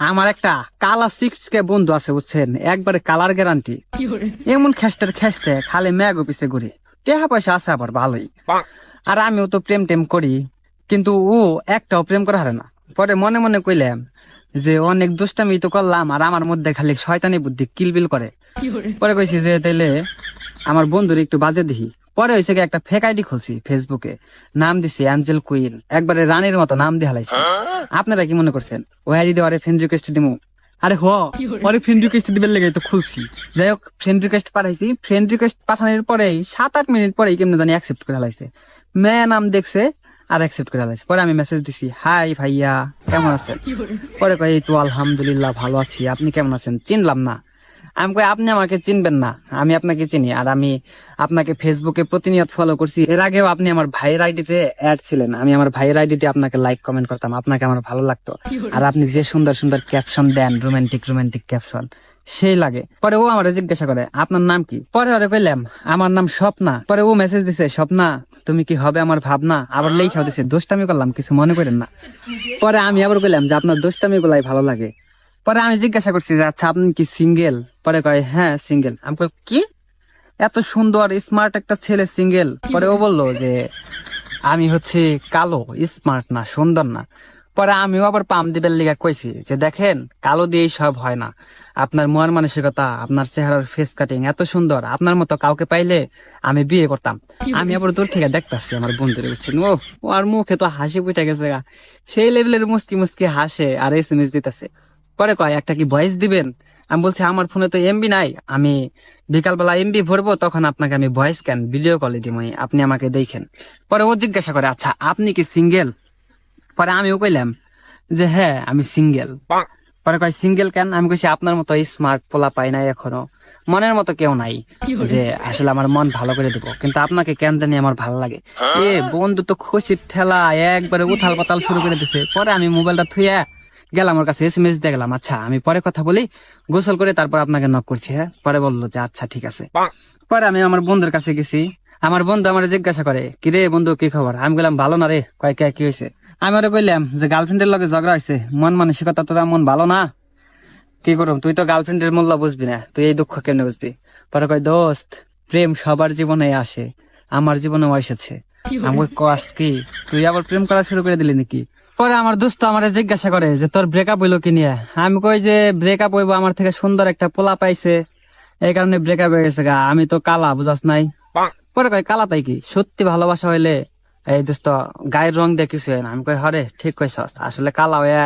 আমার একটা কালা 6K বন্ধু আছে বুঝছেন, একবারে কালার গ্যারান্টি। এমন খেস্টের খেস্টে খালি ম্যাগো পিছে ঘুরে, টাকা পয়সা আছে আবার ভালোই। আর আমিও তো প্রেম টেম করি, কিন্তু ও একটাও প্রেম করা হারে না। পরে মনে মনে কইলাম যে অনেক দুষ্টামি তো করলাম, আর আমার মধ্যে খালি শয়তানি বুদ্ধি কিলবিল করে। পরে কইছি যে তাইলে আমার বন্ধুর একটু বাজে দিহি। পরে হয়েছে কি একটা ফেক আইডি খুলছি ফেসবুকে, নাম দিছি অ্যাঞ্জেল কুইন, একবারে রানীর মতো নাম দিয়ে হালাইছি। আপনারা কি মনে করছেন ওই আইডি দিয়ে ফ্রেন্ড রিকোয়েস্ট দিমু? আরে পরে ফ্রেন্ড রিকোয়েস্ট দিবেন লেগে তো খুলছি। যাই হোক, ফ্রেন্ড রিকোয়েস্ট পাঠাইছি। ফ্রেন্ড রিকোয়েস্ট পাঠানোর পরেই 7-8 মিনিট পরেই কেমনে জানি অ্যাকসেপ্ট করে হালাইছে। মেয়ে নাম দেখছে আর অ্যাকসেপ্ট করে হালাইছে। পরে আমি মেসেজ দিছি, হাই ভাইয়া কেমন আছেন? পরে কই এই তো আলহামদুলিল্লাহ ভালো আছি, আপনি কেমন আছেন? চিনলাম না। আমি কই আপনি আমাকে চিনবেন না, আমি আপনাকে চিনি। আর আমি আপনাকে ফেসবুকে প্রতিনিয়ত ফলো করছি। এর আগেও আপনি আমার ভাইয়ের আইডিতে অ্যাড ছিলেন, আমি আমার ভাইয়ের আইডিতে আপনাকে লাইক কমেন্ট করতাম, আপনাকে আমার ভালো লাগতো। আর আপনি যে সুন্দর সুন্দর ক্যাপশন দেন, রোমান্টিক রোমান্টিক ক্যাপশন, সেই লাগে। পরে ও আমার জিজ্ঞাসা করে আপনার নাম কি? পরে ওরে কইলাম আমার নাম স্বপ্না। পরে ও মেসেজ দিছে, স্বপ্না তুমি কি হবে আমার ভাবনা? আবার লেখাও দিছে। দোস্তামি করলাম, কিছু মনে করেন না। পরে আমি আবার কইলাম যে আপনার দোস্তামি গুলাই ভালো লাগে। পরে আমি জিজ্ঞাসা করছি যে আচ্ছা আপনি কি সিঙ্গেল? পরে কয় হ্যাঁ সিঙ্গেল। আমি কই কি, এত সুন্দর স্মার্ট একটা ছেলে সিঙ্গেল? পরে ও বললো যে আমি হচ্ছে কালো, স্মার্ট না, সুন্দর না। পরে আমিও আবার পাম দিবের লিগা কইছি যে দেখেন কালো দিয়েই সব হয় না, আপনার মন মানসিকতা, আপনার চেহারার ফেস কাটিং এত সুন্দর, আপনার মতো কাউকে পাইলে আমি বিয়ে করতাম। আমি আবার দূর থেকে দেখতাছি আমার বন্ধুরে, বুঝছেন, ও আর মুখে তো হাসি ফুটে গেছে গা। সেই লেভেলের মুস্কি মুস্কি হাসে আর SMS দিতেছে। পরে কয় একটা কি ভয়েস দিবেন? আমি বলছি আমার ফোনে তো এমবি নাই, আমি বিকালবেলা এমবি ভরবো, তখন আপনাকে আমি ভয়েস ক্যান ভিডিও কলে দিব, আপনি আমাকে দেখেন। পরে ও জিজ্ঞাসা করে আচ্ছা আপনি কি সিঙ্গেল? পরে আমিও কইলাম যে হ্যাঁ আমি সিঙ্গেল। পরে কয় সিঙ্গেল কেন? আমি কইছি আপনার মতো স্মার্ট পোলা পাই নাই এখনো, মনের মতো কেউ নাই যে আসলে আমার মন ভালো করে দেবো, কিন্তু আপনাকে কেন জানি আমার ভালো লাগে। এ বন্ধু তো খুশির ঠেলা একবারে উথাল পাতাল শুরু করে দিছে। পরে আমি মোবাইলটা থুইয়া গেলাম ওর কাছে, SMS দেখলাম, আচ্ছা আমি পরে কথা বলি, গোসল করে তারপর আপনাকে নক করছি। হ্যাঁ, পরে বললো যে আচ্ছা ঠিক আছে। পরে আমি আমার বন্ধুর কাছে গেছি। আমার বন্ধু আমার জিজ্ঞাসা করে কি রে বন্ধু কি খবর? আমি বললাম ভালো না রে। কয় কে কি হয়েছে? আমি ওরে কইলাম যে গার্লফ্রেন্ডের লগে ঝগড়া হয়েছে, মন মানসিকতা তো তেমন ভালো না, কি করুম, তুই তো গার্লফ্রেন্ডের মূল্য বুঝবি না, তুই এই দুঃখ কেমনে বুঝবি? পরে কয় দোস্ত প্রেম সবার জীবনে আসে, আমার জীবনেও এসেছে। আমি কই কস কি, তুই আবার প্রেম করা শুরু করে দিলি নাকি? পরে আমার দোস্ত আমার জিজ্ঞাসা করে যে তোর ব্রেকআপ হইলো কি নিয়ে? আমি কই যে ব্রেকআপ হইবো, আমার থেকে সুন্দর একটা পোলা পাইছে এই কারণে ব্রেকআপ হয়ে গেছে গা, আমি তো কালা, বুঝাস নাই? পরে কয় কালা তাই কি, সত্যি ভালোবাসা হইলে এই দোস্ত গায়ের রং দিয়ে কিছু হয় না। আমি কই হরে ঠিক কইছস, আসলে কালা হয়ে